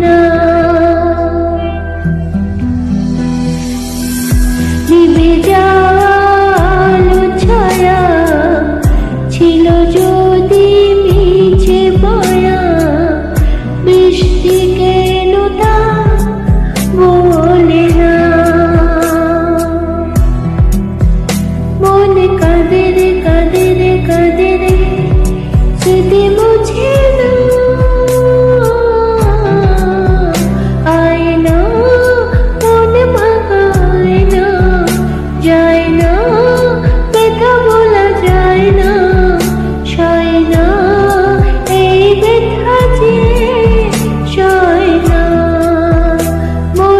না। নিভে যাওয়া আলো ছায়া ছিল যদি মিছে মায়া, বৃষ্টি কেন তা বলে না। মন কাঁদে রে কাঁদে রে কাঁদে রে, স্মৃতি মুছে না। আয় না মন ভাঙায় না, যায় না ব্যথা বলা যায় না, সয় না এই ব্যথা যে